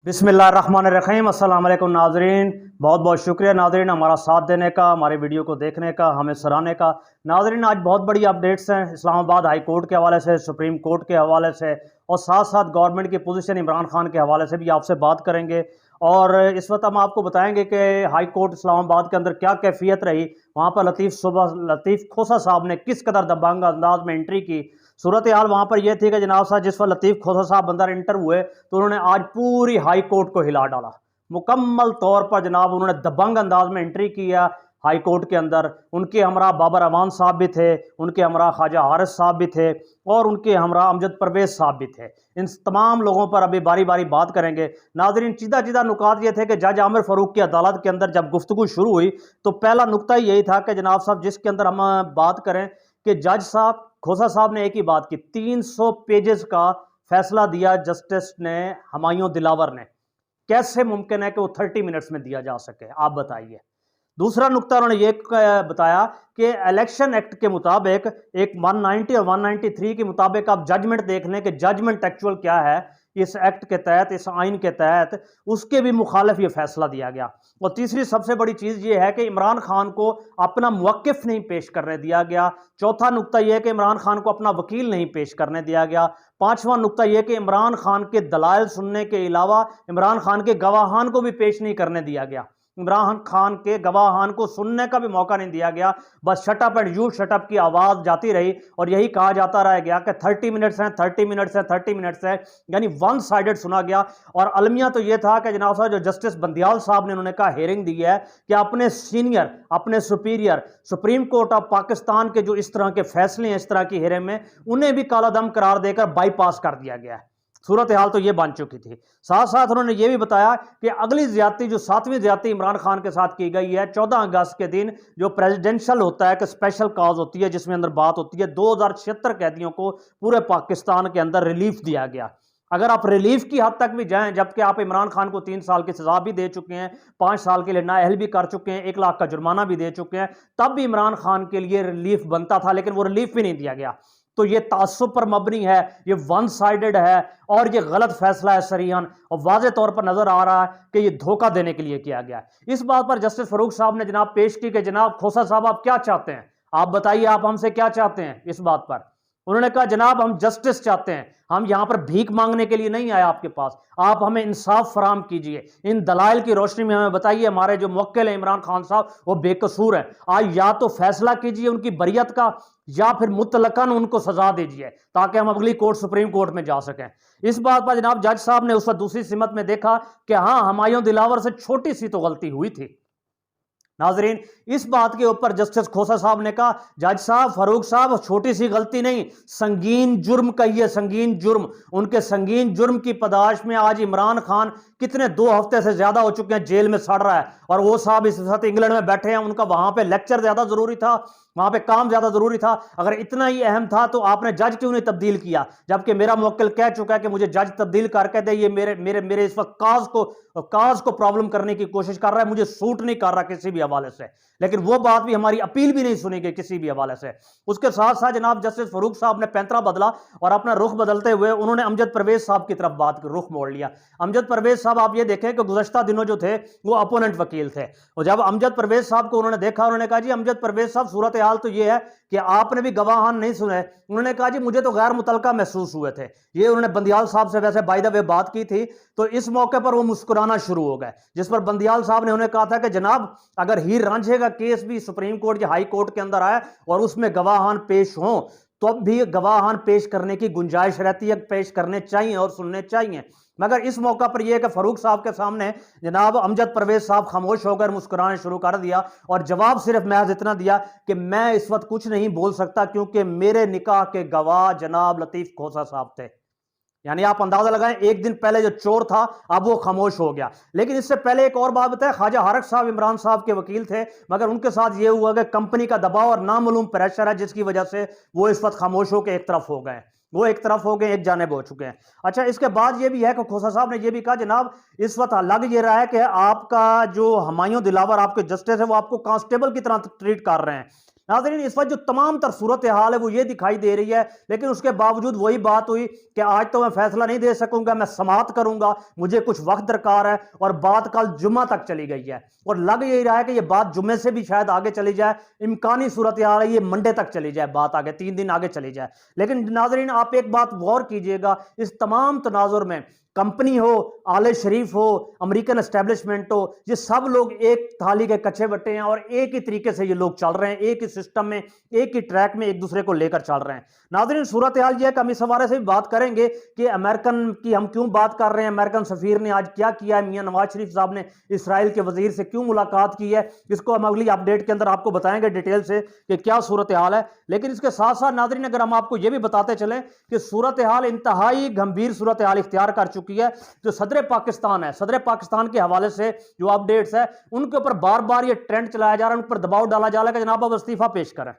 बिस्मिल्लाहिर्रहमानिर्रहीम। अस्सलाम वालेकुम नाजरीन, बहुत बहुत शुक्रिया नाजरीन हमारा साथ देने का, हमारे वीडियो को देखने का, हमें सराहने का। नाजरीन आज बहुत बड़ी अपडेट्स हैं इस्लामाबाद हाई कोर्ट के हवाले से, सुप्रीम कोर्ट के हवाले से और साथ साथ गवर्नमेंट की पोजीशन इमरान खान के हवाले से भी आपसे बात करेंगे। और इस वक्त हम आपको बताएंगे कि हाई कोर्ट इस्लामाबाद के अंदर क्या कैफियत रही, वहाँ पर लतीफ़ खोसा साहब ने किस कदर दबंग अंदाज में एंट्री की। सूरत हाल वहाँ पर यह थी कि जनाब साहब जिस पर लतीफ़ खोसा साहब अंदर इंटर हुए तो उन्होंने आज पूरी हाई कोर्ट को हिला डाला। मुकम्मल तौर पर जनाब उन्होंने दबंग अंदाज में एंट्री किया हाई कोर्ट के अंदर। उनके हमरा बाबर अमान साहब भी थे, उनके हमरा ख्वाजा हारिस साहब भी थे और उनके हमरा अमजद परवेज साहब भी थे। इन तमाम लोगों पर अभी बारी बारी बात करेंगे। नाजरीन चीदा चीदा नुकात ये थे कि जज आमिर फ़ारूक की अदालत के अंदर जब गुफ्तगू शुरू हुई तो पहला नुकता यही था कि जनाब साहब जिसके अंदर हम बात करें कि जज साहब खोसा साहब ने एक ही बात की, 300 पेजेस का फैसला दिया जस्टिस ने हुमायूं दिलावर ने। कैसे मुमकिन है कि वो 30 मिनट्स में दिया जा सके, आप बताइए। दूसरा नुकता उन्होंने ये बताया कि इलेक्शन एक्ट के मुताबिक एक 190 और 193 के मुताबिक आप जजमेंट देख लें कि जजमेंट एक्चुअल क्या है इस एक्ट के तहत, इस आइन के तहत, उसके भी मुखालिफ ये फैसला दिया गया। और तीसरी सबसे बड़ी चीज़ ये है कि इमरान खान को अपना मुवक्किफ नहीं पेश करने दिया गया। चौथा नुकता यह है कि इमरान खान को अपना वकील नहीं पेश करने दिया गया। पांचवा नुकता यह कि इमरान खान के दलाइल सुनने के अलावा इमरान खान के गवाहान को भी पेश नहीं करने दिया गया। इमरान खान के गवाहान को सुनने का भी मौका नहीं दिया गया। बस शटअप एंड यू शटअप की आवाज़ जाती रही और यही कहा जाता रह गया कि 30 मिनट्स हैं, 30 मिनट्स हैं, 30 मिनट्स है, यानी वन साइडेड सुना गया। और अलमिया तो यह था कि जनाब साहब जो जस्टिस बंदियाल साहब ने उन्होंने कहा हेयरिंग दी है कि अपने सीनियर, अपने superior supreme court of Pakistan के जो इस तरह के फैसले हैं इस तरह की हेयरिंग में, उन्हें भी काला दम करार देकर बाईपास कर दिया गया है। सूरत हाल तो यह बन चुकी थी। साथ साथ उन्होंने यह भी बताया कि अगली ज्यादती जो 7वीं ज्यादती इमरान खान के साथ की गई है 14 अगस्त के दिन, जो प्रेसिडेंशियल होता है कि स्पेशल कॉज होती है जिसमें अंदर बात होती है 2076 कैदियों को पूरे पाकिस्तान के अंदर रिलीफ दिया गया। अगर आप रिलीफ की हद तक भी जाएं, जबकि आप इमरान खान को 3 साल की सजा भी दे चुके हैं, 5 साल के लिए नाअहल भी कर चुके हैं, 1 लाख का जुर्माना भी दे चुके हैं, तब भी इमरान खान के लिए रिलीफ बनता था, लेकिन वो रिलीफ भी नहीं दिया गया। तो ये तासुब पर मबनी है, ये वन साइडेड है और ये गलत फैसला है सरीहन, और वाज़े तौर पर नजर आ रहा है कि ये धोखा देने के लिए किया गया है। इस बात पर जस्टिस फारूक साहब ने जनाब पेश की कि जनाब खोसा साहब आप क्या चाहते हैं, आप बताइए आप हमसे क्या चाहते हैं। इस बात पर उन्होंने कहा जनाब हम जस्टिस चाहते हैं, हम यहां पर भीख मांगने के लिए नहीं आए आपके पास, आप हमें इंसाफ फराम कीजिए। इन दलाइल की रोशनी में हमें बताइए हमारे जो मुवक्किल है इमरान खान साहब वो बेकसूर है, आज या तो फैसला कीजिए उनकी बरियत का या फिर मुतलकन उनको सजा दीजिए ताकि हम अगली कोर्ट सुप्रीम कोर्ट में जा सकें। इस बात पर जनाब जज साहब ने उस वक्त दूसरी सिमत में देखा कि हाँ हुमायूं दिलावर से छोटी सी तो गलती हुई थी। नाजरीन इस बात के ऊपर जस्टिस खोसा साहब ने कहा जज साहब फारूक साहब छोटी सी गलती नहीं, संगीन जुर्म कहिए, संगीन जुर्म। उनके संगीन जुर्म की पदाश में आज इमरान खान कितने 2 हफ्ते से ज्यादा हो चुके हैं जेल में सड़ रहा है, और वो साहब इस वक्त इंग्लैंड में बैठे हैं। उनका वहां पे लेक्चर ज्यादा जरूरी था, वहां पे काम ज्यादा जरूरी था। अगर इतना ही अहम था तो आपने जज क्यों नहीं तब्दील किया, जबकि मेरा मुवक्किल कह चुका है कि मुझे जज तब्दील करके दे, ये मेरे मेरे मेरे इस वक्त काज को प्रॉब्लम करने की कोशिश कर रहा है, मुझे सूट नहीं कर रहा किसी भी हवाले से। लेकिन वो बात भी, हमारी अपील भी नहीं सुनी गई किसी भी हवाले से। उसके साथ साथ जनाब जस्टिस फारूक साहब ने पैंतरा बदला और अपना रुख बदलते हुए उन्होंने अमजद परवेज साहब की तरफ बात रुख मोड़ लिया। अमजद परवेज साहब आप ये देखें कि गुज़श्ता दिनों जो थे वो अपोनेंट वकील थे, और जब अमजद परवेज साहब को उन्होंने देखा उन्होंने कहा जी अमजद परवेज साहब सूरत हाल तो ये है कि आपने भी गवाहान नहीं सुने। उन्होंने कहा जी मुझे तो गैर मुतलका महसूस हुए थे। ये उन्होंने बंदियाल साहब से वैसे बाय द वे बात की थी, तो इस मौके पर वो मुस्कुराना शुरू हो गए, जिस पर बंदियाल साहब ने उन्हें कहा था कि जनाब अगर हीर रांझे का केस भी सुप्रीम कोर्ट या हाई कोर्ट के अंदर आए और उसमें गवाहान पेश हों तो अब भी गवाहान पेश करने की गुंजाइश रहती है, पेश करने चाहिए और सुनने चाहिए। मगर इस मौका पर यह कि फारूक साहब के सामने जनाब अमजद परवेज साहब खामोश होकर मुस्कुराना शुरू कर दिया और जवाब सिर्फ महज इतना दिया कि मैं इस वक्त कुछ नहीं बोल सकता क्योंकि मेरे निकाह के गवाह जनाब लतीफ खोसा साहब थे। यानी आप अंदाजा लगाएं, एक दिन पहले जो चोर था अब वो खामोश हो गया। लेकिन इससे पहले एक और बात बताएं, ख्वाजा हारिस साहब इमरान साहब के वकील थे, मगर उनके साथ ये हुआ कि कंपनी का दबाव और नामालूम प्रेशर है जिसकी वजह से वो इस वक्त खामोश होकर एक तरफ हो गए, वो एक तरफ हो गए, एक जानिब हो चुके हैं। अच्छा, इसके बाद ये भी है कि खोसा साहब ने ये भी कहा जनाब इस वक्त लग ये रहा है कि आपका जो हुमायूं दिलावर आपके जस्टिस है वो आपको कांस्टेबल की तरह ट्रीट कर रहे हैं। नाज़रीन इस वक्त जो तमाम तर सूरत हाल है वो ये दिखाई दे रही है, लेकिन उसके बावजूद वही बात हुई कि आज तो मैं फैसला नहीं दे सकूंगा, मैं समाअत करूंगा, मुझे कुछ वक्त दरकार है, और बात कल जुम्मा तक चली गई है और लग यही रहा है कि ये बात जुम्मे से भी शायद आगे चली जाए। इम्कानी सूरत हाल है ये मंडे तक चली जाए, बात आगे 3 दिन आगे चली जाए। लेकिन नाज़रीन आप एक बात गौर कीजिएगा, इस तमाम तनाजुर में कंपनी हो, आले शरीफ हो, अमेरिकन एस्टेब्लिशमेंट हो, ये सब लोग एक थाली के कच्चे बट्टे हैं और एक ही तरीके से ये लोग चल रहे हैं, एक ही सिस्टम में, एक ही ट्रैक में एक दूसरे को लेकर चल रहे हैं। नाज़रीन सूरत हाल ये है कि हम इस हवाले से भी बात करेंगे कि अमेरिकन की हम क्यों बात कर रहे हैं, अमेरिकन सफीर ने आज क्या किया है, मियां नवाज शरीफ साहब ने इसराइल के वजीर से क्यों मुलाकात की है, इसको हम अगली अपडेट के अंदर आपको बताएंगे डिटेल से कि क्या सूरत हाल है। लेकिन इसके साथ साथ नाज़रीन अगर हम आपको यह भी बताते चलें कि सूरत हाल इंतहाई गंभीर सूरत हाल इख्तियार कर चुकी है। जो सदर पाकिस्तान है, सदर पाकिस्तान के हवाले से जो अपडेट्स है उनके ऊपर बार बार ये ट्रेंड चलाया जा रहा है, उन पर दबाव डाला जा रहा है कि जनाब आप इस्तीफा पेश करें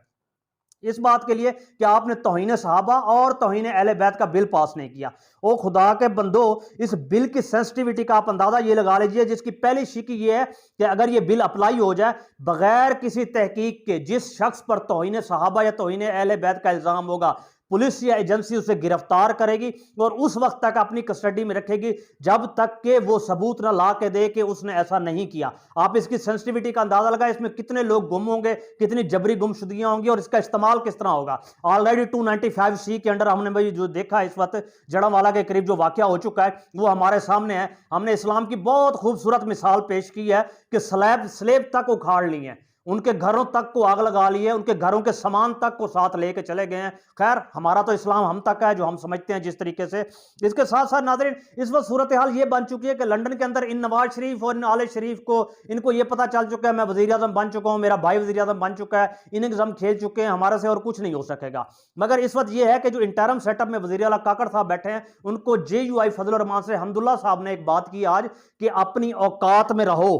इस बात के लिए कि आपने तौहीन सहाबा और तौहीन अहले बैत का बिल पास नहीं किया। ओ खुदा के बंदो, इस बिल की सेंसिटिविटी का आप अंदाजा ये लगा लीजिए, जिसकी पहली शिकी ये है कि अगर ये बिल अप्लाई हो जाए बगैर किसी तहकीक के जिस शख्स पर तौहीन सहाबा या तौहीन अहले बैत का इल्जाम होगा पुलिस या एजेंसी उसे गिरफ्तार करेगी और उस वक्त तक अपनी कस्टडी में रखेगी जब तक कि वो सबूत ना ला के दे कि उसने ऐसा नहीं किया। आप इसकी सेंसिटिविटी का अंदाजा लगाएं, इसमें कितने लोग गुम होंगे, कितनी जबरी गुमशुदगियां होंगी और इसका इस्तेमाल किस तरह होगा। ऑलरेडी 295C के अंडर हमने भाई जो देखा इस वक्त जड़ावाला के करीब जो वाकया हो चुका है वो हमारे सामने है। हमने इस्लाम की बहुत खूबसूरत मिसाल पेश की है कि स्लेब तक उखाड़ ली है, उनके घरों तक को आग लगा ली है, उनके घरों के सामान तक को साथ लेके चले गए हैं। खैर हमारा तो इस्लाम हम तक है जो हम समझते हैं जिस तरीके से। इसके साथ साथ नाज़रीन इस वक्त सूरत हाल ये बन चुकी है कि लंदन के अंदर इन नवाज शरीफ और इन आले शरीफ को इनको ये पता चल चुका है मैं वज़ीर आज़म बन चुका हूँ, मेरा भाई वज़ीर आज़म बन चुका है, इनिंग्स हम खेल चुके हैं, हमारे से और कुछ नहीं हो सकेगा। मगर इस वक्त ये है कि जो इंटरम सेटअप में वज़ीर आला काकड़ साहब बैठे हैं उनको JUI फजल रहमान से हमदुल्ला साहब ने एक बात की आज कि अपनी औकात में रहो,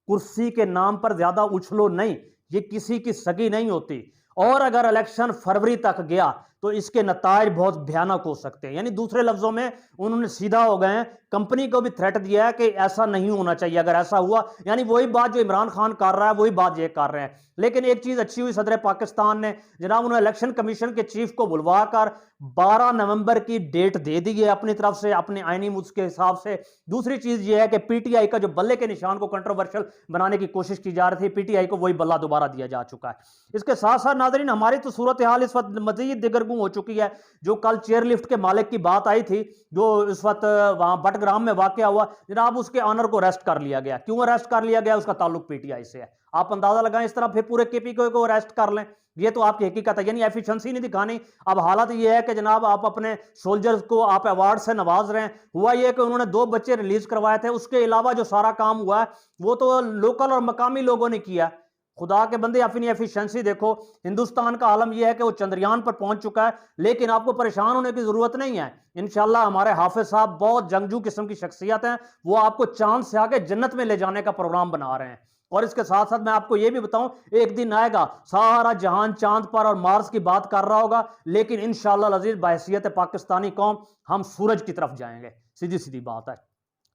कुर्सी के नाम पर ज्यादा उछलो नहीं, ये किसी की सगी नहीं होती और अगर इलेक्शन फरवरी तक गया तो इसके नताज बहुत भयानक हो सकते हैं। यानी दूसरे लफ्जों में उन्होंने सीधा हो गए हैं, कंपनी को भी थ्रेट दिया है कि ऐसा नहीं होना चाहिए, अगर ऐसा हुआ यानी वही बात जो इमरान खान कर रहा है वही बात ये कर रहे हैं। लेकिन एक चीज अच्छी हुई सदर पाकिस्तान ने जनाब उन्होंने इलेक्शन कमीशन के चीफ को बुलवाकर 12 नवंबर की डेट दे दी है अपनी तरफ से, अपने आईनी मुद्दे के हिसाब से। दूसरी चीज ये है कि PTI का जो बल्ले के निशान को कंट्रोवर्शियल बनाने की कोशिश की जा रही थी, PTI को वही बल्ला दोबारा दिया जा चुका है। इसके साथ साथ नाजरीन हमारी तो सूरत हाल इस वक्त मजीद दिगरगू हो चुकी है। जो कल चेयरलिफ्ट के मालिक की बात आई थी जो इस वक्त वहां बटग्राम में वाकया हुआ, जनाब उसके ऑनर को अरेस्ट कर लिया गया। क्यों अरेस्ट कर लिया गया? उसका ताल्लुक PTI से है। आप अंदाजा लगाएं, इस तरह फिर पूरे KP को अरेस्ट कर लें, ये तो आपकी हकीकत है, यानी एफिशिएंसी नहीं दिखानी। अब हालत ये है कि जनाब आप अपने सोल्जर्स को आप अवार्ड से नवाज रहे हैं। हुआ ये कि उन्होंने 2 बच्चे रिलीज करवाए थे, उसके अलावा जो सारा काम हुआ है वो तो लोकल और मकामी लोगों ने किया। खुदा के बंदे अपनी एफिशिएंसी देखो। हिंदुस्तान का आलम यह है कि वो चंद्रयान पर पहुंच चुका है, लेकिन आपको परेशान होने की जरूरत नहीं है। इंशाल्लाह हमारे हाफिज साहब बहुत जंगजू किस्म की शख्सियत हैं, वो आपको चांद से आके जन्नत में ले जाने का प्रोग्राम बना रहे हैं। और इसके साथ साथ मैं आपको यह भी बताऊं, एक दिन आएगा सारा जहान चांद पर और मार्स की बात कर रहा होगा, लेकिन इंशाल्लाह अजीज बहैसियत पाकिस्तानी कौम हम सूरज की तरफ जाएंगे। सीधी सीधी बात है।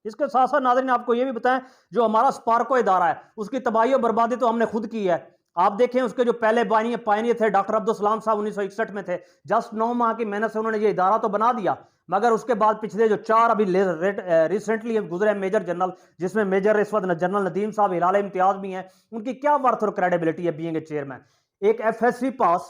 इसके साथ साथ नाज़रीन आपको यह भी बताएं, जो हमारा स्पार्को इदारा है उसकी तबाही और बर्बादी तो हमने खुद की है। आप देखें उसके जो पहले पायनियर थे डॉक्टर अब्दुल सलाम साहब 1961 में थे। जस्ट 9 माह की मेहनत से उन्होंने ये इदारा तो बना दिया, मगर उसके बाद पिछले जो 4 अभी रिसेंटली गुजरे मेजर जनरल, जिसमें मेजर इस वक्त जनरल नदीम साहब हिलाल इम्तियाज भी हैं, उनकी क्या वर्थ और क्रेडिबिलिटी है बीइंग ए चेयरमैन। एक FSC पास,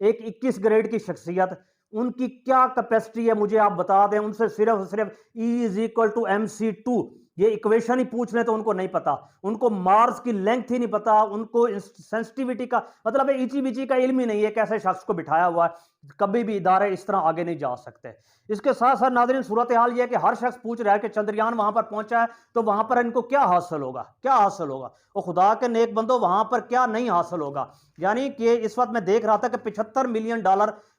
एक 21 ग्रेड की शख्सियत, उनकी क्या कैपेसिटी है मुझे आप बता दें। उनसे सिर्फ E=MC2 ये इक्वेशन ही पूछ लें तो उनको नहीं पता, उनको मार्स की लेंथ ही नहीं पता, उनको सेंसिटिविटी का मतलब है ईची बीची का इल्म ही नहीं है। कैसे शख्स को बिठाया हुआ है, कभी भी इदारे इस तरह आगे नहीं जा सकते। इसके साथ साथ नाज़रीन सूरत हाल यह है कि हर शख्स पूछ रहा है कि चंद्रयान वहां पर पहुंचा है तो वहां पर इनको क्या हासिल होगा, क्या हासिल होगा। और खुदा के नेक बंदो वहां पर क्या नहीं हासिल होगा। यानी कि इस वक्त मैं देख रहा था कि $75 मिलियन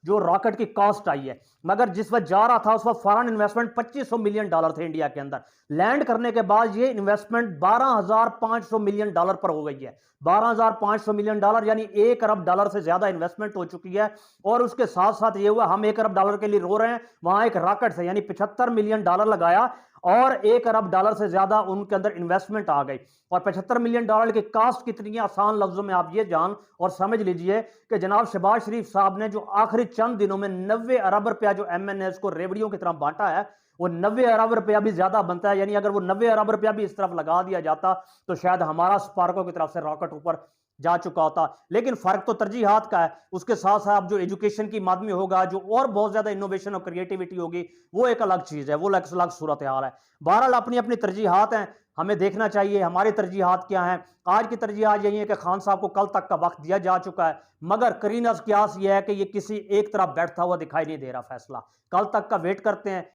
जो रॉकेट की कॉस्ट आई है, मगर जिस वक्त जा रहा था उस वक्त फॉरेन इन्वेस्टमेंट $2500 मिलियन थे इंडिया के अंदर। लैंड करने के बाद ये इन्वेस्टमेंट $12,500 मिलियन पर हो गई है। $12,500 मिलियन यानी $1 अरब से ज्यादा इन्वेस्टमेंट हो चुकी है। और उसके साथ साथ ये हुआ, हम 1 अरब डॉलर के लिए रो रहे हैं, वहां एक रॉकेट से यानी $75 मिलियन लगाया और 1 अरब डॉलर से ज्यादा उनके अंदर इन्वेस्टमेंट आ गई। और $75 मिलियन की कास्ट कितनी है, आसान लफ्जों में आप ये जान और समझ लीजिए कि जनाब शहबाज शरीफ साहब ने जो आखिरी चंद दिनों में 90 अरब रुपया जो एमएनएस को रेवड़ियों की तरह बांटा है, वो 90 अरब रुपया भी ज्यादा बनता है। यानी अगर वो 90 अरब रुपया भी इस तरफ लगा दिया जाता तो शायद हमारा स्पार्को की तरफ से रॉकेट ऊपर जा चुका होता। लेकिन फर्क तो तरजीहात का है। उसके साथ साथ जो एजुकेशन की मद में होगा, जो और बहुत ज्यादा इनोवेशन और क्रिएटिविटी होगी, वो एक अलग चीज है, वो एक अलग सूरत हाल है। बहरहाल अपनी अपनी तरजीहात हैं, हमें देखना चाहिए हमारी तरजीहात क्या हैं। आज की तरजीहात यही है कि खान साहब को कल तक का वक्त दिया जा चुका है, मगर करीना क्यास यह है कि ये किसी एक तरफ बैठता हुआ दिखाई नहीं दे रहा फैसला। कल तक का वेट करते हैं।